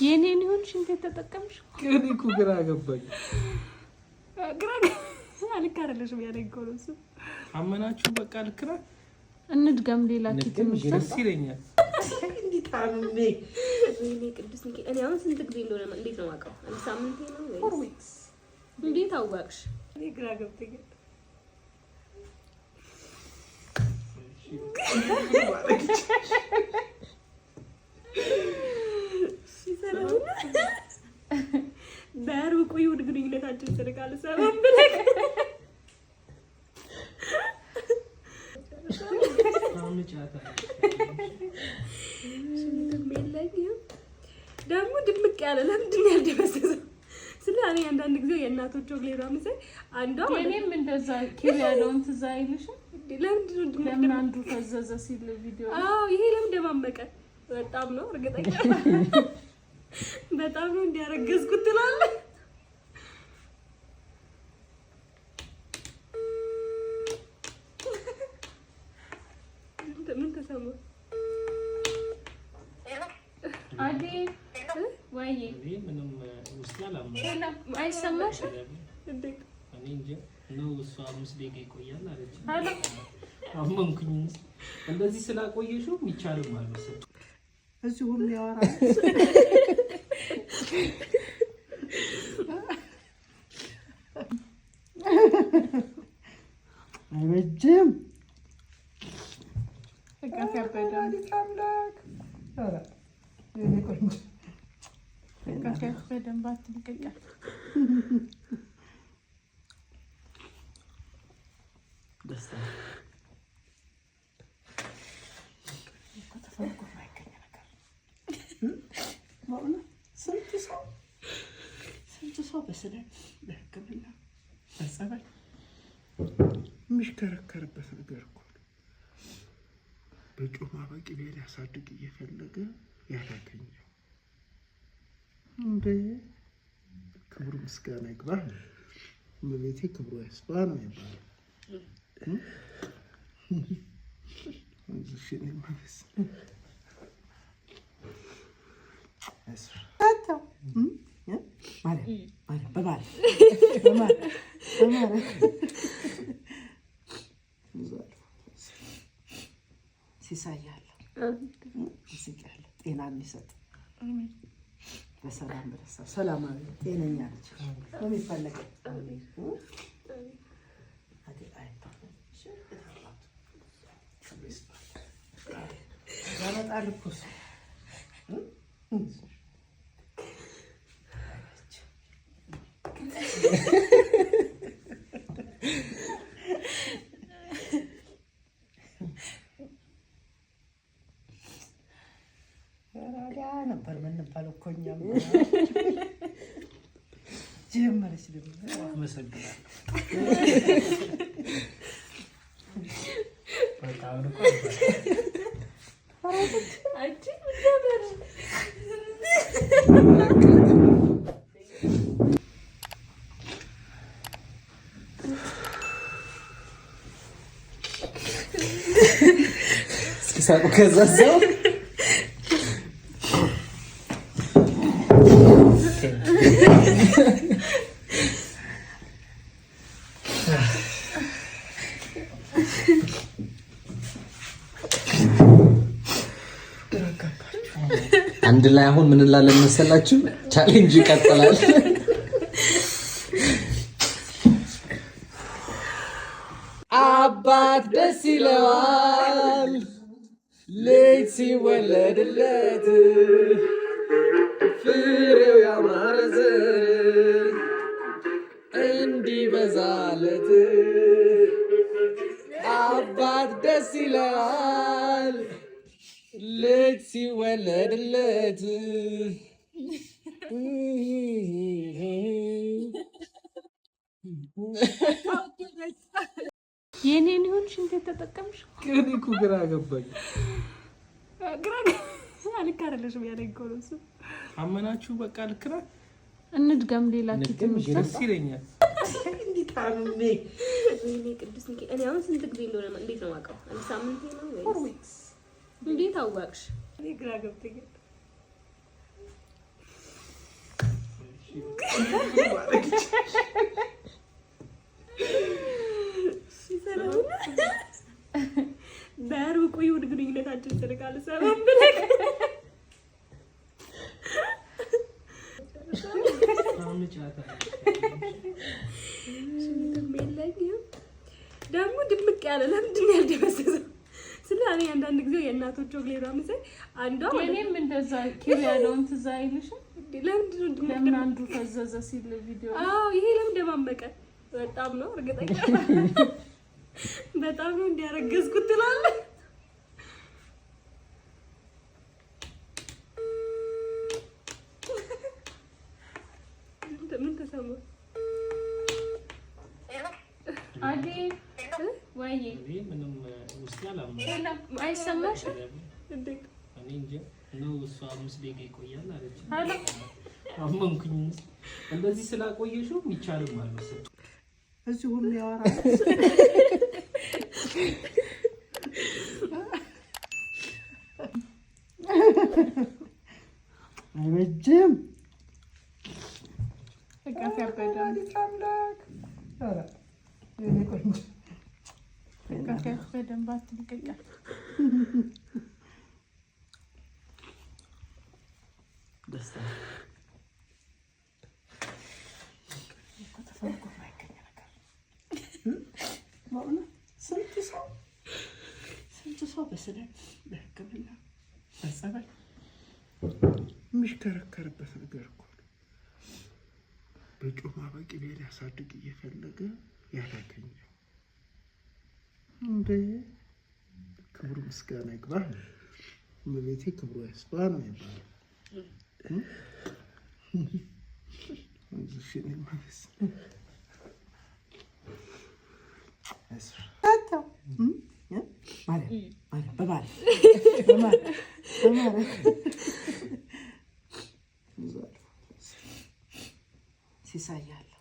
የኔን ይሁን ሽንት ተጠቀምሽ ከኔ እኮ ግራ ገባኝ። አልካረለሽም ያለኝ እኮ ነው እሱ። አመናችሁ በቃ ልክራ እንድገም ሌላ ኪትም ደስ ይለኛል። እንዴት አምኔ እኔ ቅዱስ ሚካኤል እኔ አሁን ስንት ጊዜ እንደሆነ እንዴት ነው የማውቀው? አንድ ሳምንት ነው ወይስ እንዴት አወቅሽ? እኔ ግራ ገብቶኛል። በሩቁ ይሁን ግንኙነታችን ስርቃል ሰላም ብለህ ደግሞ ድምቅ ያለ ለምንድን ነው ያልደበሰሰው? ስለ እኔ አንዳንድ ጊዜ የእናቶች ቾክሌት አምሳይ አንዷ እኔም እንደዛ ኪው ያለውን ትዝ አይልሽም? ለምን አንዱ ፈዘዘ ሲል ቪዲዮ ይሄ ለምን ደማመቀ? በጣም ነው እርግጠኛ በጣም ነው እንዲያረገዝኩት ትላለህ። ምን ተሰማ? አዲ ወይ ምንም ውስጥ ያላማ አይሰማሽም እንዴ? እኔ እንጂ ነው እሷ 5 ደቂቃ ይቆያል አለች። አለ አመንኩኝ። እንደዚህ ስላቆየሽው የሚቻለው ማለት ነው። እዚህ ሁሉ ያወራል። አይበጅም ስንት ሰው በስለ ለሕክምና በጸባይ የሚሽከረከርበት ነገር እኮ በጮማ በቅቤ ሊያሳድግ እየፈለገ ያላገኘው እንደ ክብሩ ምስጋና ይግባ። እመቤቴ ክብሩ ያስፋ ነው የሚባለው። እሺ ነው ማለት ሲሳያለሁ ሲቀርል ጤና የሚሰጥ በሰላም በደስታ ሰላማዊ ጤነኛ ልጅ ነው የሚፈለገው። ያመጣል እኮ እሱ ነበር የምንባለው እኮ እኛም ጀመረች። ደግሞ አመሰግናለሁ። በጣም ነው እስኪ ሳቁ ከዛ ሰው አንድ ላይ አሁን ምን እንላለን መሰላችሁ? ቻሌንጅ ይቀጥላል። አባት ደስ ይለዋል ልጅ ሲወለድለት ፍሬው ያማረ ዘር እንዲበዛለት አባት ደስ ይለዋል ልጅ ሲወለድለት። የኔን ይሁን ሽንት ተጠቀምሽ? ከኔ እኮ ግራ ገባኝ። አልካረለሽም ያለኝ እኮ ነው እሱ። አመናችሁ በቃ ልክራ እንድገም ሌላ ኪትም ደስ ይለኛል። እንዴት አምኔ እኔ ቅዱስ ሚካኤል እኔ አሁን ስንት ጊዜ እንደሆነ እንዴት ነው የማውቀው? አንድ ሳምንት ነው ወይስ እንዴት አወቅሽ? እኔ ግራ ገብቶኛል። በሩቁ ይሁን ግንኙነታችን ስልካል ሰላም ብለህ ደግሞ ድምቅ ያለ ለምንድን ነው ያልደበሰሰው? ስለ እኔ አንዳንድ ጊዜ የእናቶች ቾክሌት አምሰ አንዷ እኔም እንደዛ ኪር ያለውን ትዝ አይልሽም? ለምን አንዱ ፈዘዘ ሲል ቪዲዮ ይሄ ለምን ደማመቀ? በጣም ነው እርግጠኛ በጣም ነው እንዲያረገዝኩት ትላለህ። ምን ተሰማ? አዲ ወይ ምንም ውስጥ ያላም አይሰማሽም? እንዴት እኔ እንጃ ነው እሷ 5 ደቂቃ ይቆያል አለች። አመንኩኝ። እንደዚህ ስላቆየሽው የሚቻልም አልመሰለኝም። እዚህ ሁሉ ያወራል። አይበጅም ስንት ሰው በስለት በሕክምና በጸበል የሚሽከረከርበት ነገር እኮ ነው። በጮማ በቅቤ ሊያሳድግ እየፈለገ ያላገኘው እንደ ክብሩ ምስጋና ይግባ። እመቤቴ ክብሩ ያስፋ ነው የሚባለው። ሲሳያለሁ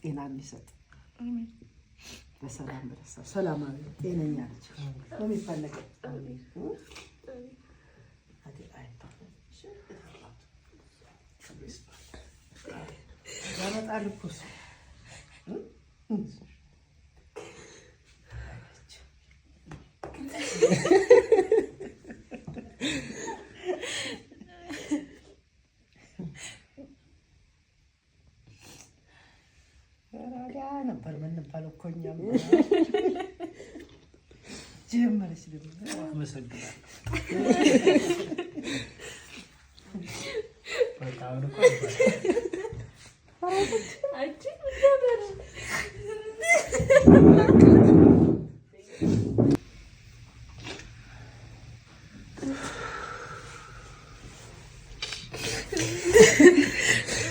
ጤና የሚሰጥ በሰላም በደስታ ሰላማዊ ጤነኛ ልጅ ነው የሚፈለገው። ያመጣል እኮ እሱ ነበር የምንባለው እኮ እኛም ጀመረች ደግሞ አመሰግናለሁ።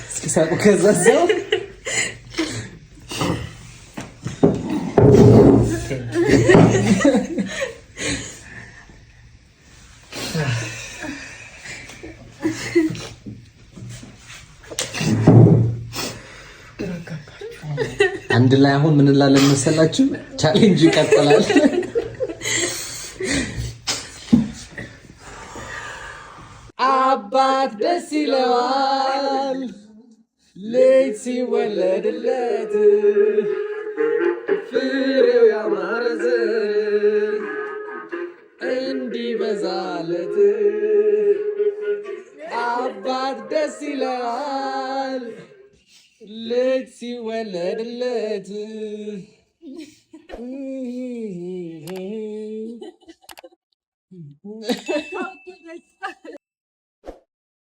እስኪ ሳቁ ከዛዛው አንድ ላይ አሁን ምን እንላለን መሰላችሁ? ቻሌንጅ ይቀጥላል። አባት ደስ ይለዋል ልጅ ሲወለድለት ፍሬው ያማረ ዘር እንዲበዛለት አባት ደስ ይለዋል ልጅ ሲወለድለት